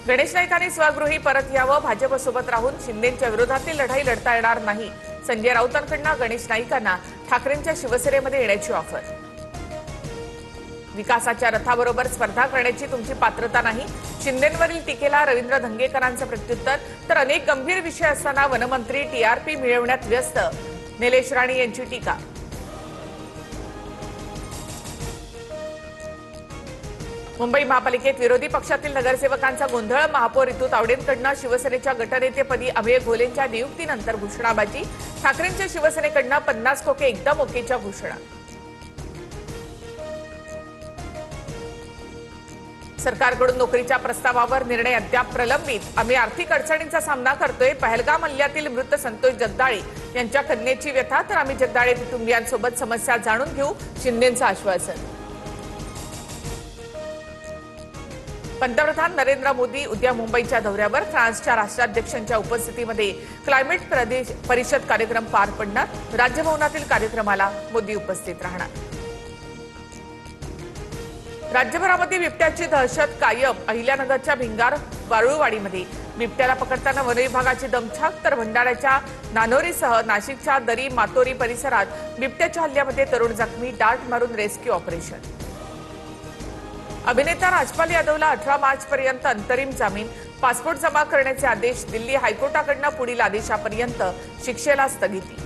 गणेश नाईकांनी स्वगृही परत यावं, भाजपसोबत राहून शिंदेंच्या विरोधातील लढाई लढता येणार नाही. संजय राऊतांकडून गणेश नाईकांना ठाकरेंच्या शिवसेनेमध्ये येण्याची ऑफर. विकासाच्या रथाबरोबर स्पर्धा करण्याची तुमची पात्रता नाही. शिंदेंवरील टीकेला रवींद्र धंगेकरांचं प्रत्युत्तर. तर अनेक गंभीर विषय असताना वनमंत्री टीआरपी मिळवण्यात व्यस्त, निलेश राणे यांची टीका. मुंबई महापालिकेत विरोधी पक्षातील नगरसेवकांचा गोंधळ. महापौर ऋतू तावडेंकडून शिवसेनेच्या गटनेतेपदी अभय घोलेंच्या नियुक्तीनंतर घोषणाबाजी. ठाकरेंच्या शिवसेनेकडून 50 खोके एकदम ओकेच्या घोषणा. सरकारकडून नोकरीच्या प्रस्तावावर निर्णय अद्याप प्रलंबित. आम्ही आर्थिक अडचणींचा सामना करतोय. पहलगाम हल्ल्यातील मृत संतोष जगदाळे यांच्या कन्येची व्यथा. तर आम्ही जगदाळे कुटुंबियांसोबत समस्या जाणून घेऊ, शिंदेंचं आश्वासन. पंतप्रधान नरेंद्र मोदी उद्या मुंबईच्या दौऱ्यावर. फ्रान्सच्या राष्ट्राध्यक्षांच्या उपस्थितीमध्ये क्लायमेट परिषद कार्यक्रम पार पडणार. राजभवनातील कार्यक्रमाला मोदी उपस्थित राहणार. राज्यभरामध्ये बिबट्याची दहशत कायम. अहिल्यानगरच्या भिंगार वारुळवाडीमध्ये बिबट्याला पकडताना वन विभागाची दमछाक. तर भंडाऱ्याच्या नानोरीसह नाशिकच्या दरी मातोरी परिसरात बिबट्याच्या हल्ल्यामध्ये तरुण जखमी. डार्ट मारून रेस्क्यू ऑपरेशन. अभिनेता राजपाल यादवला 18 मार्चपर्यंत अंतरिम जामीन. पासपोर्ट जमा करण्याचे आदेश. दिल्ली हायकोर्टाकडून पुढील आदेशापर्यंत शिक्षेला स्थगिती.